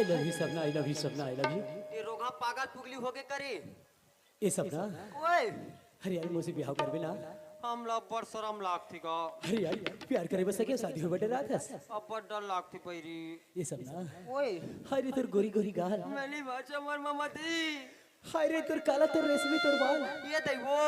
I love you सपना, I love you सपना, I love you. ये रोगा पागल पुगली होके करे ये सपना ओए अरे यार मुझसे ब्याह कर बिना हम ला बर शरम लागती का अरे यार प्यार करे बस क्या शादी हो बटे रात है अब बड़ डर लागती पैरी ये सपना ओए अरे तोर गोरी गोरी गाल मैंने बाचा मर ममती अरे तोर काला तोर रेशमी तोर बाल ये दे वो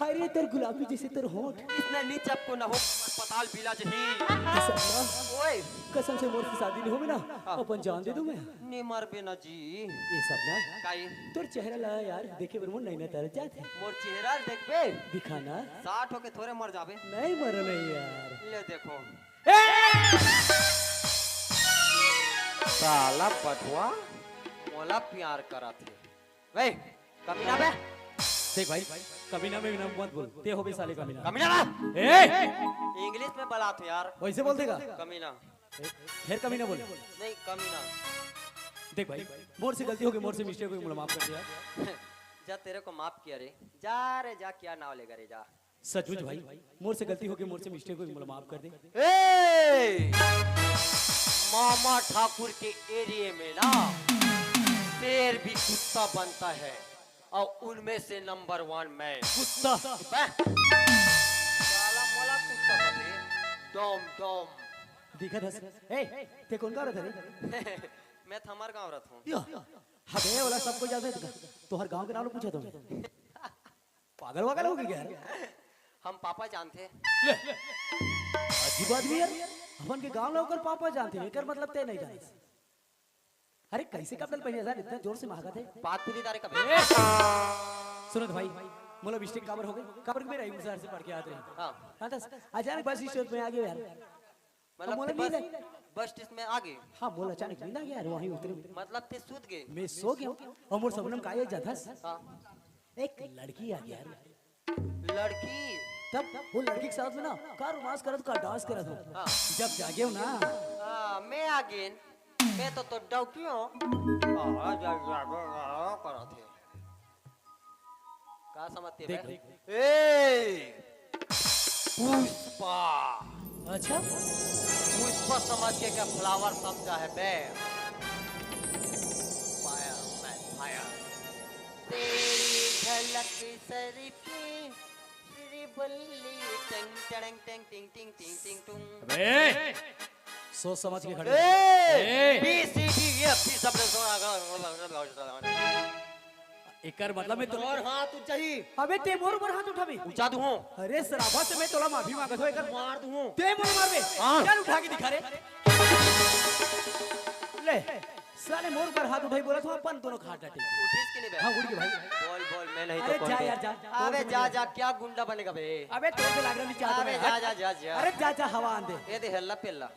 अरे तोर गुलाबी जैसे तोर होंठ इतना नीच आपको ना हो अस्पताल बिला जही ये सपना ओए कसम से मोर से शादी नहीं हो ना अपन जान दे दूं मैं नी मर बेना जी ये सपना काई तोर चेहरा ला यार देखे बर मन नहीं ना तर जाते मोर चेहरा देखबे दिखाना 60 होके थोड़े मर जाबे नहीं मर नहीं यार ले देखो साला पटवा मोला प्यार करा थे वे कमीना बे देख भाई कमीना में नाम मत बोल ते हो बे साले कमीना कमीना बे ए इंग्लिश में बला थे यार वैसे बोल देगा कमीना फिर कमीना बोल नहीं कमीना देख भाई मोर से गलती हो गई मोर से मिस्टेक हो गई मुझे माफ कर दिया जा तेरे को माफ किया रे जा क्या नाव लेगा रे जा सचमुच भाई मोर से गलती हो गई मोर से मिस्टेक हो गई मुझे माफ कर दे ए मामा ठाकुर के एरिया में ना शेर भी कुत्ता बनता है और उनमें से नंबर 1 मैं कुत्ता साला मोला कुत्ता बने डोम डोम दिखा था ए ते कौन का रहा रे मैं थमर गांव रथ हूं यो हबे वाला सबको याद है तो हर गांव के नाम पूछा तुम पागल वागल हो गया यार हम पापा जानते ले अजीब आदमी यार अपन के गांव लोग कर पापा जानते हैं कर मतलब ते नहीं जानते अरे कैसे कपड़े पहने यार इतना जोर से महका थे बात पूरी तारे कब सुनो तो भाई मोला मिस्टेक कवर हो गई कवर में रही सर से पढ़ के आते हैं हां हां तो अचानक बस स्टॉप में आ गए यार मतलब बस स्टेशन में आ गए हां बोला अचानक नींद आ गया यार वहीं उतरे मतलब ते सूत गए मैं सो गया और मोर सपनम का ये जाता हां एक लड़की आ गया यार लड़की तब वो लड़की के साथ में ना का रोमांस करत का डांस करत हो हां जब जागे हो ना हां मैं अगेन मैं तो डौकियो आ जा करा थे का समझते बे ए पुष्पा अच्छा पुष्पा समझ के क्या फ्लावर समझा है बे फायर मैन फायर तेरी झलक सरी पे श्री बल्ली टिंग टंग टंग टिंग टिंग टिंग टिंग टुंग अबे सोच समझ के खड़े A B C D F G सब सोना एकर मतलब में तो और हाथ ऊंचाई अबे ते मोर पर हाथ उठाबे ऊंचा दूं अरे सराफा से मैं तोला माफी मांगत हो एकर मार दूं ते मोर मारबे चल उठा के दिखा रे ले साले मोर पर हाथ उठाई बोला तो अपन दोनों खाट डाटे उठिस के नहीं बे हां उड़ के भाई बोल मैं नहीं अरे तो जा यार जा अबे जा क्या गुंडा बनेगा बे अबे तो से लाग रहा नहीं चाहता अबे जा अरे जा हवा आंदे ये दे हल्ला पेल्ला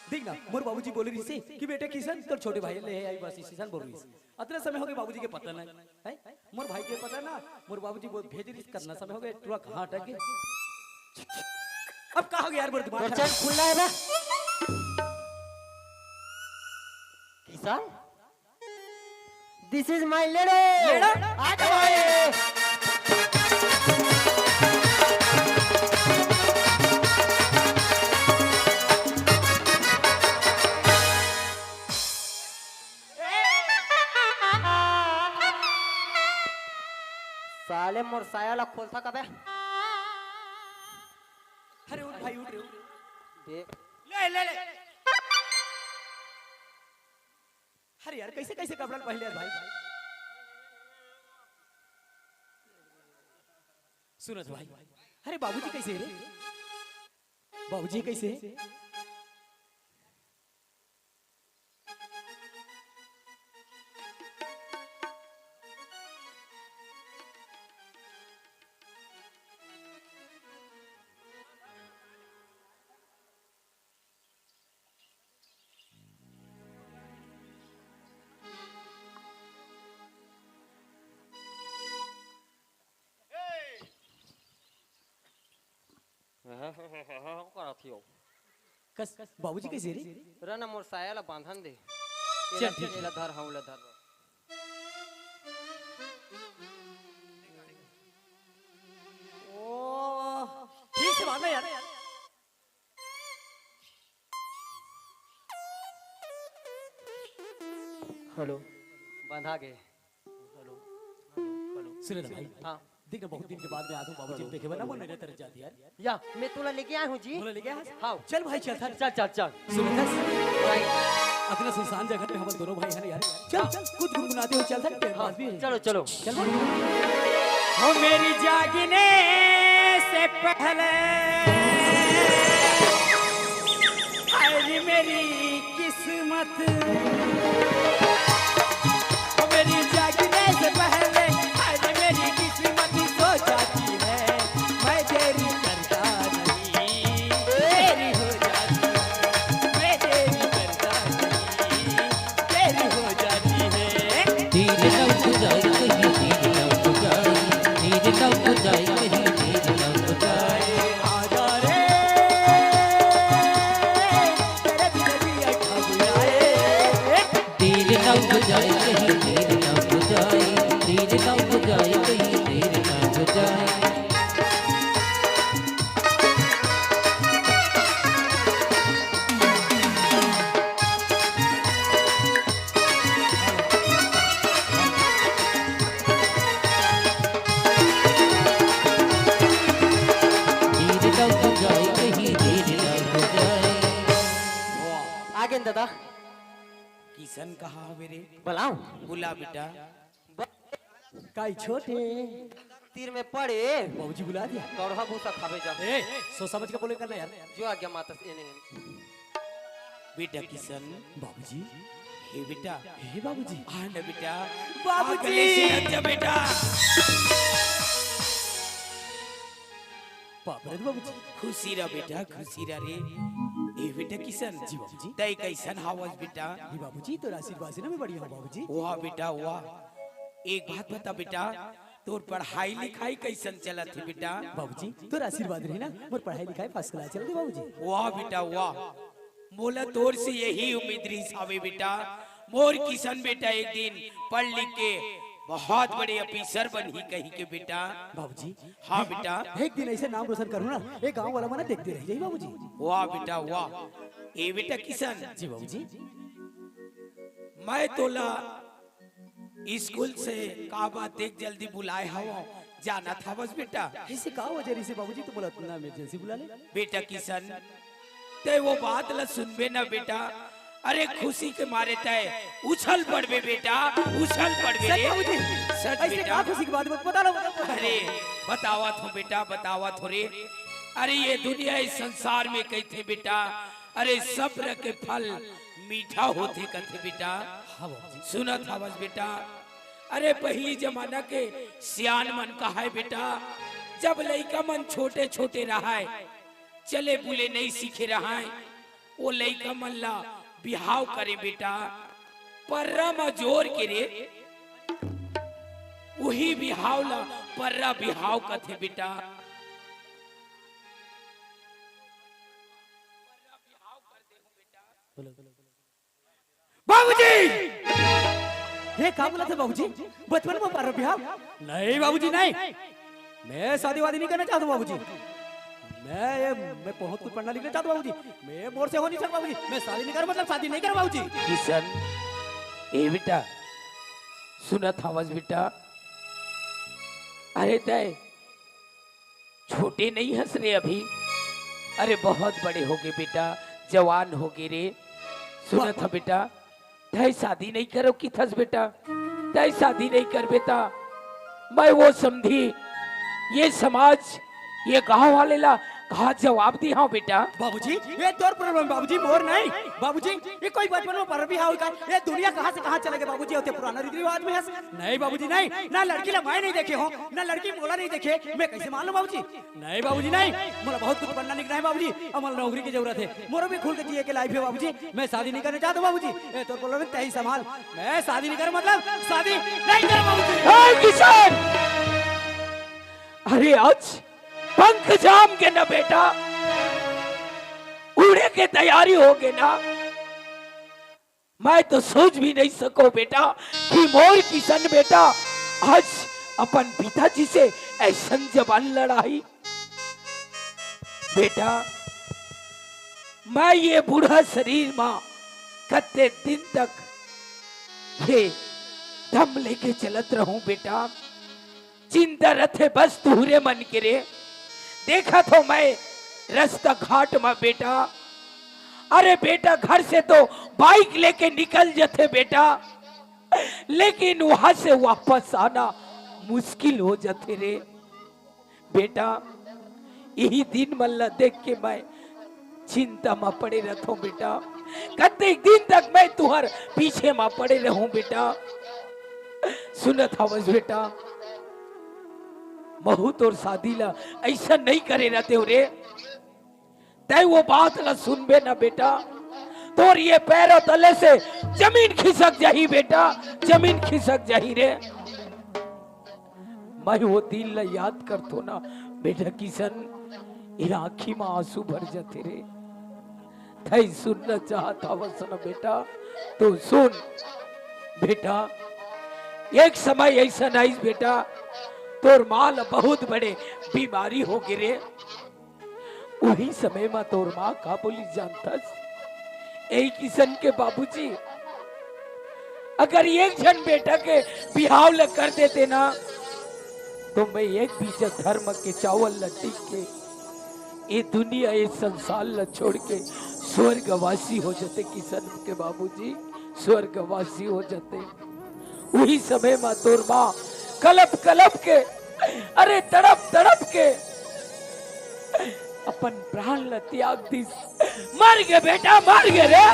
देख ना मोर बाबूजी बोले रही से कि बेटे किशन तो छोटे भाई ले आई बस किशन बोल रही से अतने समय हो गए बाबूजी के पता नहीं है मोर भाई के पता ना मोर बाबूजी बोल भेज रही करना समय हो गए पूरा कहां अटक गए अब कहा हो गया यार मोर दिमाग चल खुला है बे किसान दिस इज माय लेडो आ जा भाई साले मोर साया ला खोलता कबे अरे उठ भाई उठ रे ले अरे यार कैसे कैसे कपड़ा पहन लिया भाई सुनत भाई अरे बाबूजी कैसे रे बाबूजी कैसे कस बाबूजी कैसे रे रना मोर साया ला बांधन दे चल ठीक है एला धर हौला धर ओ ठीक से बांधना यार हेलो बंधा गए। सुने ना भाई, हाँ देख ना बहुत दिन के बाद मैं आता हूँ बाबूजी को देखे ना, वो नजर तरफ जाती है यार। या मैं तुला लेके आया हूँ जी। बोले लेके आ हाँ चल भाई चल था। चल चल चल। सुन बस, भाई इतना सुनसान जगह में हम दोनों भाई हैं ना यार। चल चल कुछ गुनगुनाते हो, चल था टाइम हाँ पास भी है। चलो चलो। चल हो मेरी जागने से पहले हाय मेरी किस्मत, हो मेरी जागने से पहले हाय मेरी किस्मत सो जाती है, मैं देरी करता नहीं देरी हो जाती है, मैं देरी करता नहीं देरी हो जाती है। धीरे लग जाए कहीं, धीरे लग जाए, धीरे लग जाए कहीं, धीरे लग जाए। आजा रे तेरे बिना भी अच्छा बुलाए। धीरे लग जाए कहीं, धीरे लग जाए, धीरे लग जाए कहीं, धीरे लग जाए। धीरे लग जाए कहीं, धीरे लग जाए। आगे न दादा किशन कहा मेरे बुलाऊं। बुला बेटा। काई छोटे तीर में पड़े बाबूजी बुला दिया। गौरहा भूसा खावे जा। ए सोच समझ के बोले करना यार। जो आज्ञा माता से नहीं। बेटा किशन बाबूजी, हे बेटा हे बाबूजी आ ना बेटा बाबूजी जा बेटा। बाप रे बाबूजी खुशी रह बेटा खुशी रह रे। ए बेटा किशन जी बाबूजी तय कैसन हावस बेटा। हे बाबूजी तो आशीर्वाद से ना मैं बढ़िया हूं बाबूजी। वाह बेटा वाह, एक बात बता बेटा तोर पढ़ाई लिखाई कैसन चलत है बेटा। बाबूजी तोर आशीर्वाद रही ना, मोर पढ़ाई लिखाई फर्स्ट क्लास चलत है बाबूजी। वाह बेटा वाह, मोला तोर से यही उम्मीद रही सावे बेटा। मोर किशन बेटा एक दिन पढ़ लिख के बहुत बड़े ऑफिसर बनी कही के बेटा। बाबूजी हाँ बेटा एक दिन ऐसे नाम रोशन करूँ ना, एक गांव वाला मना देखते रह जाइए बाबूजी। वाह बेटा वाह। ए बेटा किशन जी बाबूजी, मैं तोला स्कूल से का बात एक जल्दी बुलाए हवा जाना था बस बेटा। ऐसे का वजह से बाबूजी तो बोला ना इमरजेंसी बुला ले। बेटा किशन ते वो बात ला सुनबे ना बेटा, अरे खुशी के मारे तय उछल पड़बे बेटा उछल पड़बे रे। सच बेटा खुशी की बात बता रहा। अरे बतावत हो बेटा बतावत हो रे। अरे ये दुनिया इस संसार में कही थे बेटा, अरे सब्र के फल मीठा होते कथे बेटा। सुनत हवस बेटा, अरे पहली जमाना के सियान मन का है बेटा, जब लइका मन छोटे छोटे रहा है चले बुले नहीं सीखे रहा है, वो लइका मन ला बिहाव करे बेटा पर्रा मजोर के रे, वही बिहाव ला पर्रा बिहाव कथे बेटा। बाबूजी ये क्या बोला था बाबूजी, बचपन में पर्रा बिहाव? नहीं बाबूजी नहीं, मैं शादी वादी नहीं करना चाहता बाबूजी। मैं बहुत कुछ पढ़ना लिखना चाहता बाबूजी, मैं बोर से हो नहीं सकता बाबूजी। मैं शादी नहीं कर मतलब शादी नहीं कर बाबूजी। किशन ए बेटा सुना था बस बेटा, अरे तय छोटे नहीं हंस रहे अभी, अरे बहुत बड़े हो गए बेटा जवान हो गए रे। सुना था बेटा तय शादी नहीं करो कि थस बेटा, तय शादी नहीं कर बेटा। मैं वो समझी ये समाज ये गांव वाले ला कहा जवाब दी हाँ बेटा। बाबूजी ये तोर प्रॉब्लम बाबूजी मोर नहीं बाबूजी, ये कोई बचपन में पर भी हाउ का ये दुनिया कहां से कहां चले गए बाबूजी, होते पुराना रीति रिवाज में है। नहीं बाबूजी नहीं, ना लड़की ला मैं नहीं देखे हो ना लड़की मोला नहीं देखे, मैं कैसे मान लो बाबूजी। नहीं बाबूजी नहीं, मोला बहुत कुछ पढ़ना लिखना है बाबूजी, अब मोला नौकरी की जरूरत है, मोरा भी खुल के जिए के लाइफ है बाबूजी। मैं शादी नहीं करना चाहता बाबूजी, ये तोर प्रॉब्लम है तही संभाल। मैं शादी नहीं कर मतलब शादी नहीं कर बाबूजी। किशन अरे आज पंख जाम के ना बेटा, उड़े के तैयारी हो गए ना, मैं तो सोच भी नहीं सको बेटा कि मोर किशन बेटा आज अपन पिताजी से ऐसा जबान लड़ाई। बेटा मैं ये बूढ़ा शरीर में कते दिन तक हे दम लेके चलत रहूं बेटा, चिंता रथे बस तुहरे मन के रे। देखा तो मैं रास्ता घाट में बेटा, अरे बेटा घर से तो बाइक लेके निकल जाते बेटा, लेकिन वहां से वापस आना मुश्किल हो जाते रे बेटा। यही दिन मल्ला देख के मैं चिंता में पड़े रहता हूं बेटा, कते दिन तक मैं तुहर पीछे में पड़े रहूं बेटा। सुनत हवस बेटा, महू तोर शादी ला ऐसा नहीं करे रहते हो रे, तय वो बात ला सुनबे ना बेटा, तोर ये पैरों तले से जमीन खिसक जाही बेटा, जमीन खिसक जाही रे। मैं वो दिल ला याद करतो ना बेटा किशन, ये आँखी में आंसू भर जाते रे। थई सुनना चाहता वस ना बेटा, तो सुन बेटा। एक समय ऐसा नहीं बेटा, तोर माल बहुत बड़े बीमारी हो गिरे, वही समय में तोर माँ का बोली जानतस, ए किशन के बाबूजी अगर एक जन बेटा के बिहाव ल कर देते ना, तो मैं एक बीजा धर्म के चावल ल टिक के ये दुनिया ये संसार ल छोड़ के स्वर्गवासी हो जाते किशन के बाबूजी, स्वर्गवासी हो जाते। वही समय में तोर माँ कलप कलप के, अरे तड़प तड़प के अपन प्राण ल त्याग दी। मर गए बेटा, मर गए रे।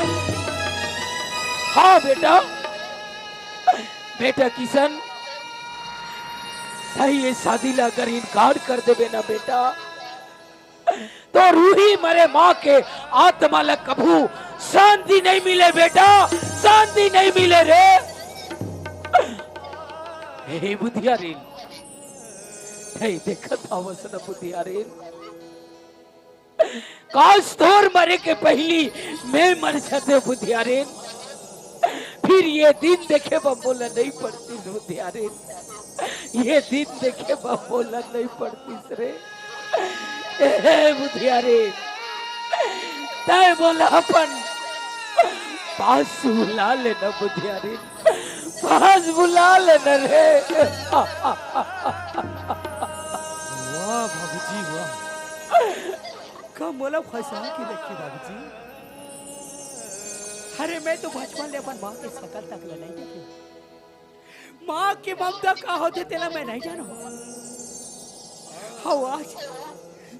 हाँ बेटा, बेटा किशन भाई ये शादी ला अगर इनकार कर देवे ना बेटा, तो रूही मरे माँ के आत्मा ला कभू शांति नहीं मिले बेटा, शांति नहीं मिले रे। हे बुधियारीन, हे देखत आवस न बुधियारीन, काश तोर मरे के पहली मैं मर जाते बुधियारीन, फिर ये दिन देखे बोला नहीं पड़ती बुधियारीन, ये दिन देखे बोला नहीं पड़ती रे। बुधियारीन तय बोला अपन पास बुला लेना बुधियारीन, पास बुला लेना रे। वाह बाबूजी वाह, का मोला फंसा के रखी बाबूजी। अरे मैं तो बचपन ले अपन माँ के शकल तक ला नहीं देखी, माँ की ममता का होते तेला मैं नहीं जानो। हाँ आज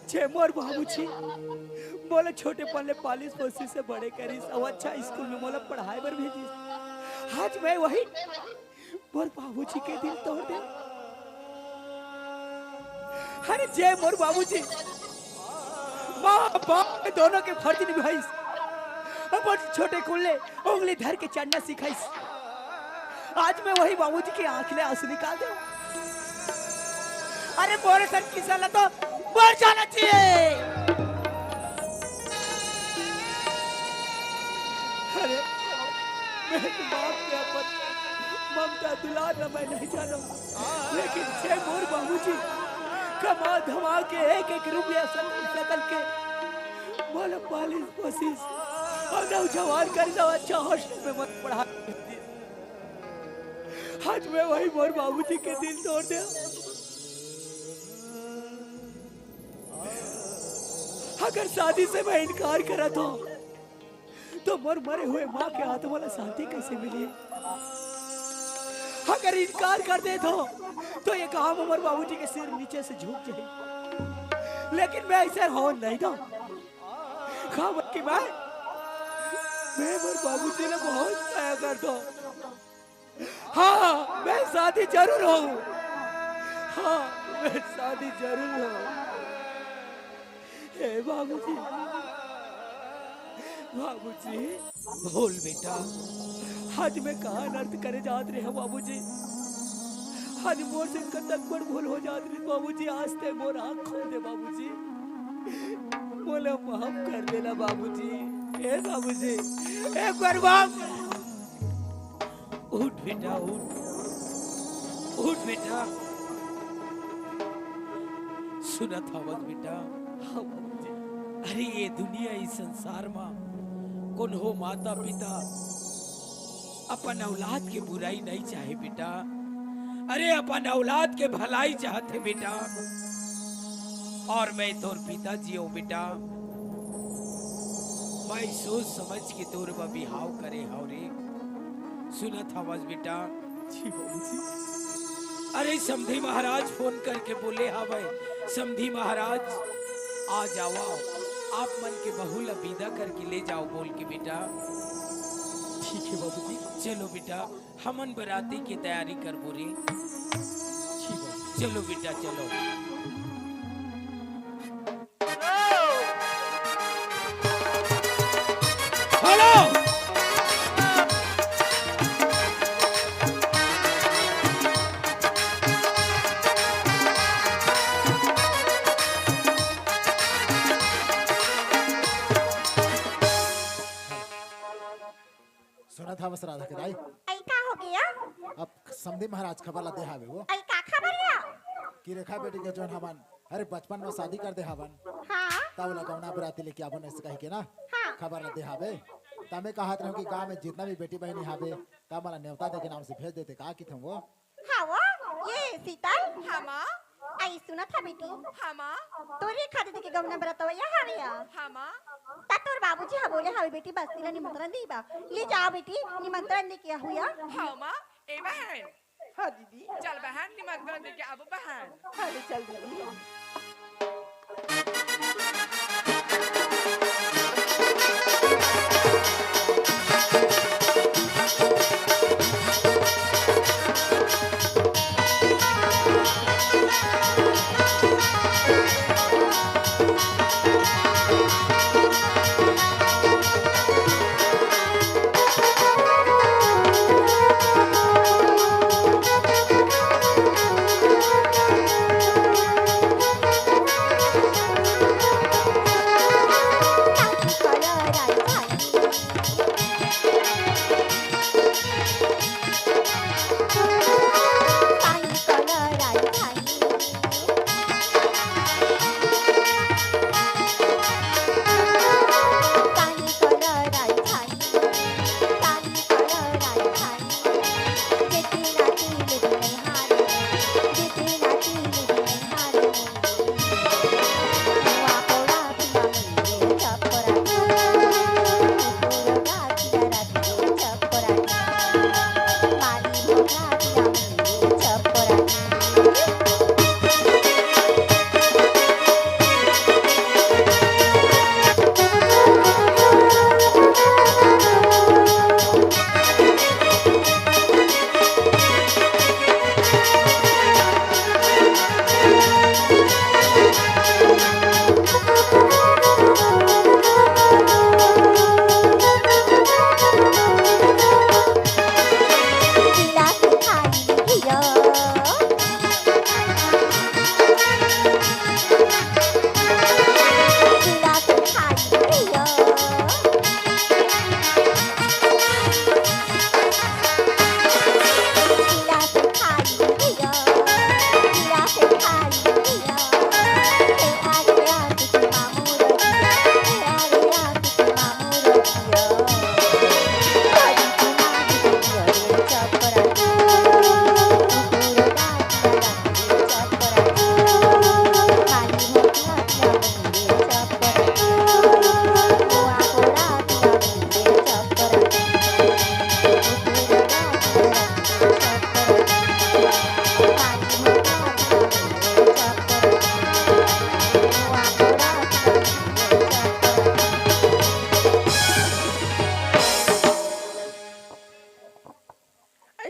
छे मोर बाबूजी मोला छोटे पल्ले पालिस पोसी से बड़े करीस और अच्छा स्कूल में मोला पढ़ाई पर भेजी, आज मैं वही मोर बाबूजी के दिल तोड़ दे। अरे जय मोर बाबूजी माँ बाप दोनों के फर्ज निभाइस, अपन छोटे कुल्ले उंगली धर के चढ़ना सिखाइस, आज मैं वही बाबूजी की आंख ले आंसू निकाल दे। अरे मोरे सर की साला तो मर जाना चाहिए। अरे मैं तो बाप के अपन ममता दुलार न मैं नहीं जाना, लेकिन छे मोर बाबूजी कमा धमा के एक एक रुपया सकल के बोला पालिस पोसिस और नौजवान कर दो अच्छा हॉस्टल में मत पढ़ा। आज मैं वही मोर बाबूजी के दिल तोड़ दिया। अगर शादी से मैं इनकार करा तो मोर मरे हुए माँ के आत्मा ला शांति कैसे मिली। अगर इनकार कर दे तो ये काम उमर बाबूजी के सिर नीचे से झुक जाए, लेकिन मैं ऐसा हो नहीं था। खाम की मैं मोर बाबूजी ने बहुत दया कर दो। हाँ मैं शादी जरूर हूँ, हाँ मैं शादी जरूर हूँ। हे बाबूजी, बाबूजी बोल बेटा, आज मैं कहा नर्त करे जात रहे हैं बाबूजी, आज मोर से कतक बड़ भूल हो जात रही बाबूजी, आज ते मोर आँख खोल दे बाबूजी, बोले माफ कर देना बाबूजी। ए बाबूजी एक बार बाप उठ बेटा उठ, उठ बेटा। सुना था बस बेटा, हाँ बाबूजी। अरे ये दुनिया इस संसार में कौन हो माता पिता अपन औलाद के बुराई नहीं चाहे बेटा, अरे अपन औलाद के भलाई चाहते बेटा। और मैं तोर पिताजी हूँ बेटा, मैं सोच समझ के तोर बिहाव करे हाव रे। सुनत हवस बेटा? अरे समधी महाराज फोन करके बोले हवे, समधी महाराज आ जाओ, आप मन के बहू ला विदा करके ले जाओ बोल के बेटा। ठीक है बाबूजी। चलो बेटा, हमन बराती की तैयारी कर बोरे। ठीक है। चलो बेटा चलो। हेलो सुना था बस राधा के दाई आई का हो गया? अब समधी महाराज खबर ला दे हावे वो आई का खबर है? कि रेखा बेटी के जोन हवन अरे बचपन में शादी कर दे हवन हाँ तब लगौना बराती लेके आवन ऐसे कह के ना हाँ खबर ला दे हावे तमे कहत रहो कि गांव में जितना भी बेटी बहनी हावे तब मला न्योता दे के नाम से भेज देते का कि तुम वो हाँ वो ये शीतल हाँ माँ आई सुना था बेटी हाँ माँ तोरे खाते के गमना बरतो या हारिया हाँ माँ ता तोर बाबूजी हा बोले हावे बेटी बस्ती ला निमंत्रण दीबा ले जाओ बेटी निमंत्रण दे के हुआ हाँ माँ ए बहन हाँ दीदी, चल बहन निमंत्रण दे के अब बहन हाँ ले चल दीदी।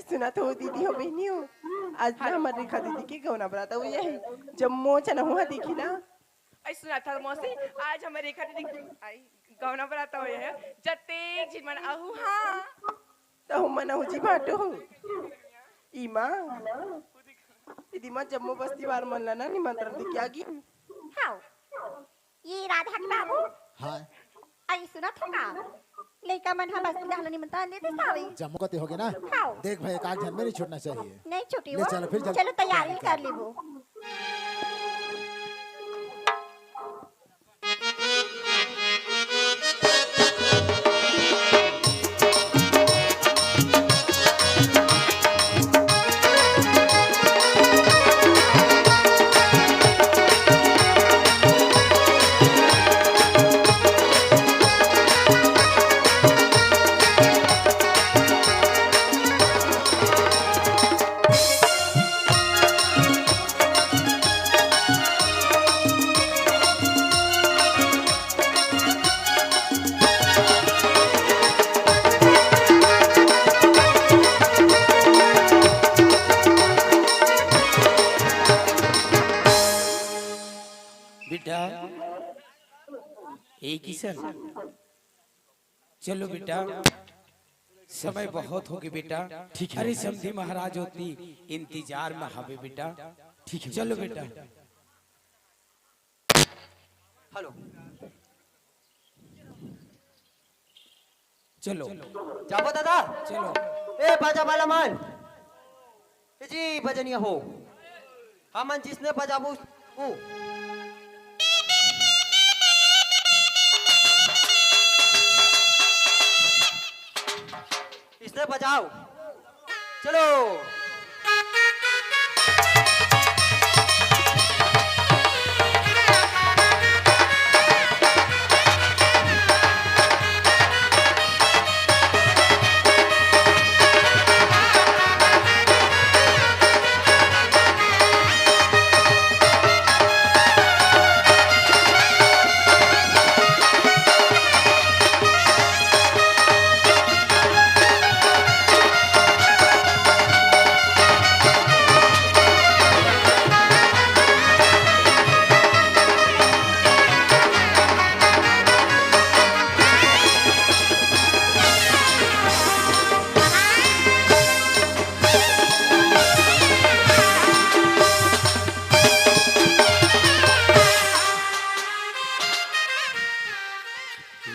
सुना तो दीदी हो बहनी हो आज ना हमारे रेखा दीदी के गौना बराता हुई है जम्मू चना हुआ देखी ना आई सुना था मौसी आज हमारे रेखा दीदी आई गौना बराता हुए है जते जिमन आहू हाँ तो हम मना हो जी बाटो हो ईमा दीदी माँ जम्मू बस्ती बार मन लाना निमंत्रण दे क्या की हाँ ये राधा के बाबू हां आई सुना था का लड़का मन हा बस्ती ला निमंत्रण देते सावे जम्मू कते होगे ना हाँ देख भाई काग झन में नहीं छूटना चाहिए नहीं छुट्टी ले वो चलो फिर चलो तैयारी कर ले वो ए किशन चलो बेटा, समय बहुत हो गया बेटा। ठीक है। अरे समधी महाराज होती इंतजार में हवे बेटा। ठीक है चलो बेटा। हेलो, चलो जाबो दादा। चलो। ए बाजा वाला मन, ए जी बजनिया हो, हाँ मन जिसने बजाबो वो। इसने बजाओ, चलो।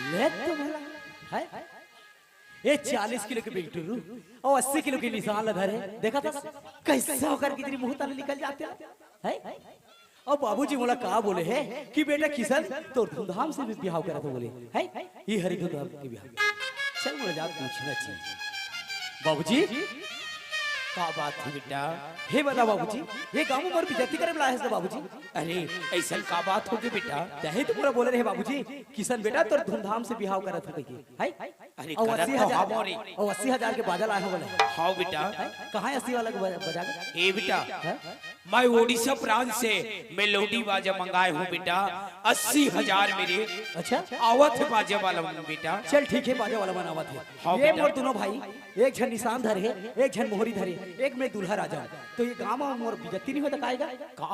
ले तो भला है ये 40 किलो के बिगटू और 80 किलो के निशान लगा है। देखा था कैसा होकर कितनी मुंह ताले निकल जाते हैं है? और बाबूजी बोला कहा बोले है कि बेटा किशन तो धूमधाम से भी बिहाव करा तो बोले है ये हरी धूमधाम के बिहाव। चल बोला जा पूछना चाहिए बाबूजी का बात है बेटा? हे बता बाबूजी ये गांव में मोर बेइज्जती करे बुलाया है बाबूजी। अरे ऐसा का बात हो गई बेटा? चाहे तो पूरा बोले रहे बाबूजी किशन बेटा तो धूमधाम से बिहाव करा था है अरे और करत 80,000 तो हमरे। और 80,000 के बाजा लाए हो बोले। हाँ बेटा। कहाँ 80 वाला के बजा के? ए बेटा मैं ओडिशा प्रांत से मेलोडी बाजा मंगाए हूँ बेटा। 80,000 मेरे अच्छा आवत है बाजा वाला बेटा। चल ठीक है बाजा वाला बनावा थे। हाँ ये बेटा। मोर दोनों भाई एक झन निशान धरे है एक झन मोहरी धरे एक में दूल्हा राजा तो ये गांव में मोर बेइज्जती नहीं होता काएगा का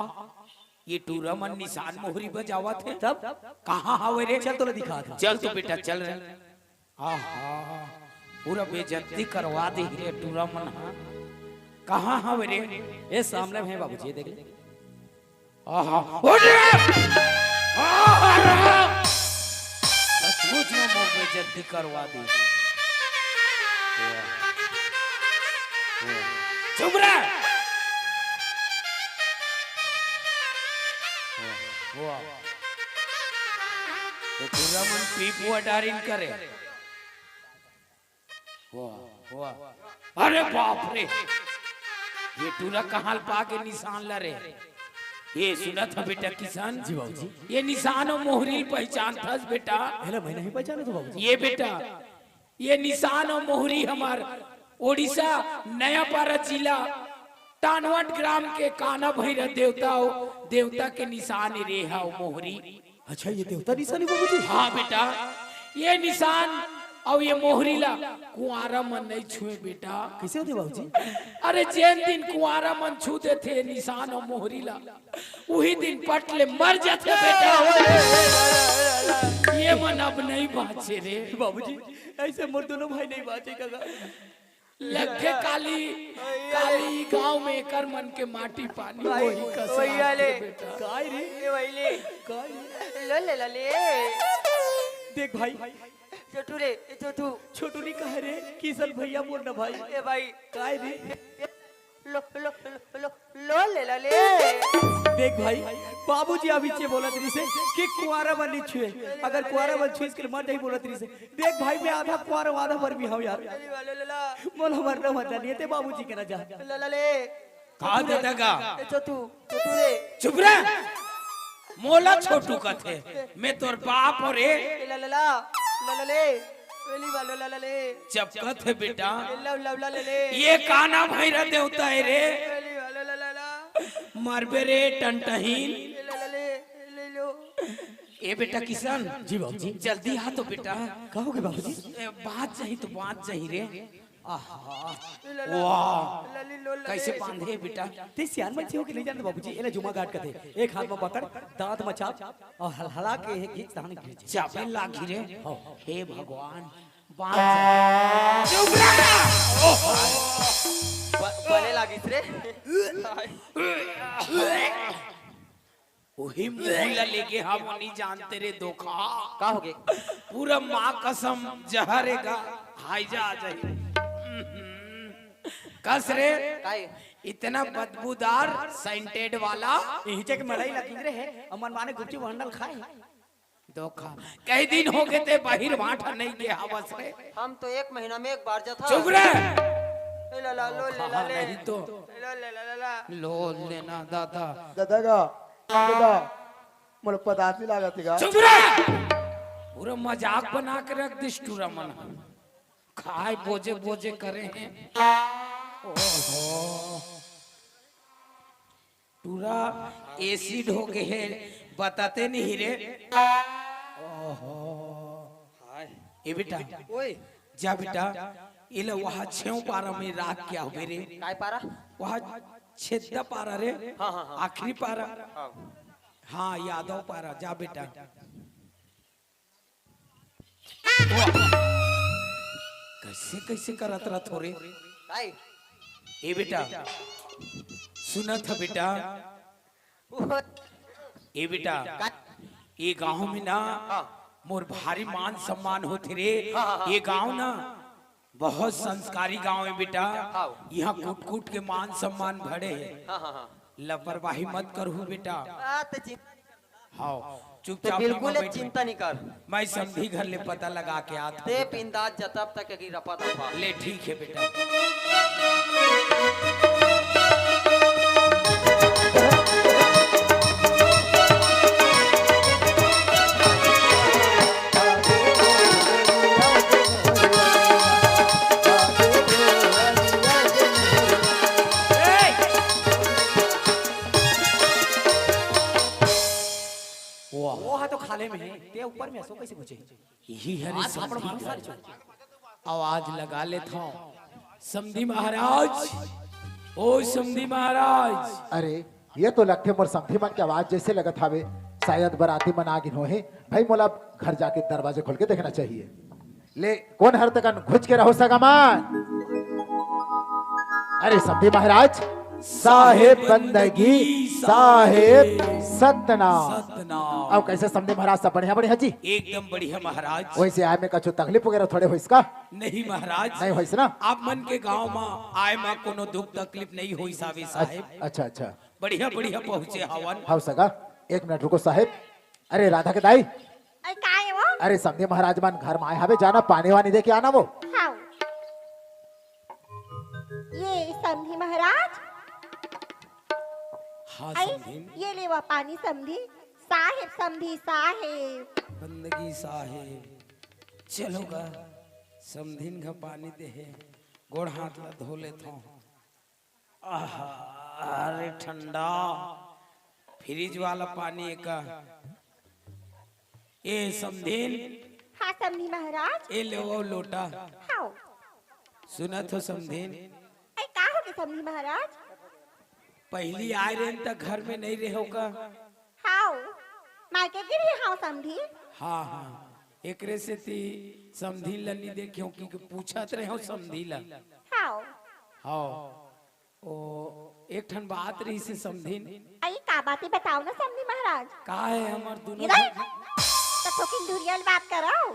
ये टूरा मन निशान मोहरी बजावत है तब कहाँ हवे रे? चल तो दिखा था। चल तो बेटा चल रहे। आहा पूरा बेइज्जती करवा दे रे टूरा मन। हाँ कहाँ हवे रे? ये सामने में है बाबूजी ये देख ले। आहा उठ रे! आहा! सचमुच में मोर बेइज्जती करवा दी। चुप रह। तो पूरा मन पीप हुआ डारिन करे। वाह वाह अरे बाप रे ये टूरा कहाँ पाके निशान लरे। ये सुना था बेटा किसान जी बाबूजी ये निशान और मोहरी पहचान था बेटा। पहले मैं नहीं पहचाने तो बाबूजी। ये बेटा ये निशान और मोहरी हमार ओडिशा नया पारा जिला तानवट ग्राम के काना भैरव देवता के निशान रेहा और मोहरी। अच्छा ये देवता निशानी बाबूजी। हाँ बेटा ये निशान और ये मोहरी ला कुआरा मन नहीं छुए बेटा। कैसे होते बाबूजी? अरे जैन दिन कुआरा मन छूते थे निशान और मोहरी ला वही दिन पटले मर जाते बेटा। ये मन अब नहीं बाचे रे बाबूजी ऐसे मोर दोनों भाई नहीं बाचेगा। लखे काली काली गांव में कर मन के माटी पानी वही का वही वाले। बेटा। काय रे ए वहीले, काय ले ले ले। देख भाई छोटू रे, ए छोटू। छोटू नहीं कहे रे किशन भैया बोल ना भाई ए भाई काय रे लो लो लो लो ले ले। देख भाई बाबूजी अभी चे बोला तेरी से कि कुआरा बन नहीं छुए अगर कुआरा बन छुए इसके लिए मर नहीं बोला तेरी से। देख भाई मैं आधा कुआरा आधा भर भी हूँ यार मोल हमार ना मरना नहीं थे बाबूजी के ना जा कहा देगा छोटू छोटू रे चुप रह। मोला छोटू का थे मैं तोर बाप और चपकत है बेटा। ये काना भैरव देवता है रे मरबे रे टंटहीन। ए बेटा किशन जी बाबूजी जल्दी आ तो बेटा। कहोगे बाबूजी? बात चाहिए तो बात चाहिए रे वाह लली लोल कैसे बांधे है बेटा ते सियान मत हो कि नहीं जानते बाबूजी एला जुमा गाट कथे एक हाथ में पकड़ दांत में चाप और हलहला के है खींच ताने खींच चापे लागी रे हे भगवान बांध चुप रह बने लागिस रे वही मुहिला लेके हम नहीं जानते रे धोखा का हो गए पूरा माँ कसम जहरेगा हाई जा आ जाए कस रे काई इतना बदबूदार सेंटेड वाला हिचे के मड़ई लगी रे है अमन माने गुप्ती वंडल खाए धोखा कई दिन हो गए थे बाहर बांटा नहीं गया हवस रे हम तो 1 महीना में एक बार जाता चुप रे ला ला लो ले ला ले नहीं तो ला ले ला ला लो लेना दादा दादा दादा मला पदार्थी लागत का चुप रे पूरा मजाक बना के रख दिस टूरा मन खाए बोझे बोझे करे हैं पूरा एसिड हो गए हैं बताते नहीं रे ये बेटा ओए जा बेटा ये लो वहाँ 6 पारा में राख क्या हो रे काय पारा वहाँ 6 पारा रे हाँ, हाँ, हाँ। आखिरी पारा हाँ यादव पारा जा बेटा कैसे कैसे करत रहा थोड़े काय ए बेटा सुना था बेटा ए बेटा ये गांव में ना मोर भारी मान सम्मान होते रे ये गांव ना बहुत संस्कारी गांव है बेटा यहाँ कूट कूट के मान सम्मान भरे है हाँ हाँ हाँ लापरवाही मत करू बेटा तो हाँ चुपचाप बिल्कुल यहाँ बैठ। चिंता नहीं कर मैं समझी घर ले पता लगा के आता ते पिंदाज जतब तक की रपा दफा ले ठीक है बेटा वो है तो खाले में है ते ऊपर में ऐसो कैसे पूछे यही है रे आपण समधी मार सारे आवाज लगा लेता हूँ समधी महाराज ओ समधी महाराज अरे ये तो लगते मोर समधी मन की आवाज जैसे लगत हावे शायद बराती मन आगिन हो है भाई मोला घर जाके दरवाजे खोल के देखना चाहिए ले कौन हर तक घुस के रहो सगा मान अरे समधी महाराज साहेब बंदगी साहेब सतनाम सतनाम अब कैसे समधी महाराज सब बढ़िया बढ़िया जी एकदम बढ़िया महाराज वैसे आए में कछु तकलीफ वगैरह थोड़े हो इसका नहीं महाराज नहीं होइस ना आप मन के गांव में आए में कोनो दुख तकलीफ नहीं हुई सावी साहेब अच्छा अच्छा बढ़िया बढ़िया पहुंचे हवन हाउ सगा 1 मिनट रुको साहेब अरे राधा के दाई अरे का है वो अरे समधी महाराज मान घर में आए हवे जाना पानी वानी दे के आना वो हाउ ये समधी महाराज हाँ आई समधी ये ले वो पानी समधी साहेब समधी साहेब बंदगी साहेब चलोगा समधिन का पानी दे है गोड़ हाथ ला धो लेता हूँ आहा, अरे ठंडा फ्रिज वाला पानी का ए समधिन हाँ समधी महाराज ए ले वो लोटा हाउ सुना तो समधिन अरे का हो गए समधी महाराज पहली आए रहे तक घर में नहीं रहे होगा हाउ मायके गिरी हाउ समधी हाँ हाँ एकरे से ती समधी ला नहीं देखियो क्योंकि पूछत रहे हो समधी ला हाउ हाँ ओ एक ठन बात रही से समधिन अरे का बातें बताओ ना समधी महाराज का है हमार दोनों इधर तो थोकिन धुरियल बात कराओ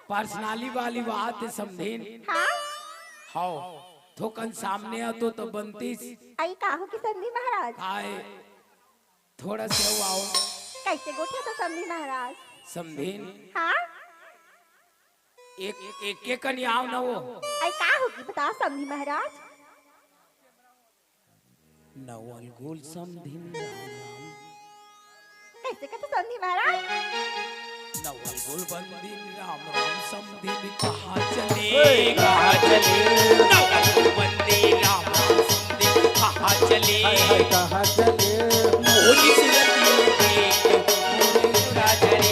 पर्सनाली वाली बात है समधिन हाँ हाँ थोकन सामने आ तो बनतीस अरे का हो कि समधी महाराज आए थोड़ा से आओ कैसे गोठे तो समधी महाराज समधिन हाँ एक एक एक कनी आओ ना वो अरे का हो कि बताओ समधी महाराज नवल गोल समधिन राम कैसे कहते समधी महाराज नवल गोल बंदिन राम राम समधिन कहाँ चले नवल गोल बंदिन राम राम समधिन कहाँ चले कहाँ चले मोली सिरती देख मोली का चले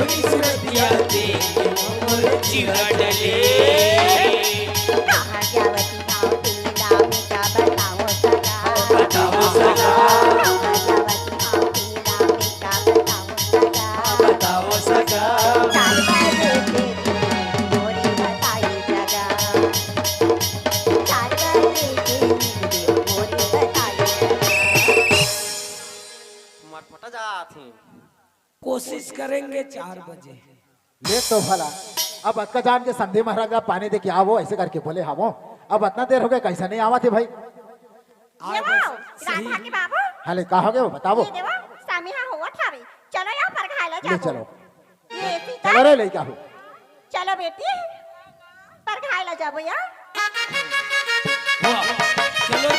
तोरी सुरतिया देख मोर जीवा डले कहाँ जावती भाव तेरा मीठा बताओ सगा बताओ सगा कहाँ जावती भाव तेरा मीठा बताओ सगा बताओ सगा चार बजे तेरी मोरी बताई जगा चार बजे तेरी मोरी बताई जगा मटमटा जाती कोशिश करेंगे 4 बजे ले तो भला अब अक्का जान के संधि महाराज का पानी दे के आवो ऐसे करके बोले हमो अब इतना देर हो गया कैसा नहीं आवा थे भाई ये वो राधा के बाबू हाले का हो गया वो बताओ ये देवा सामी हाँ हुआ था भी चलो यहाँ पर खाएला ले जाओ चलो ये सीता चलो रे ले क्या हो चलो बेटी पर खाएला जाबो यार चलो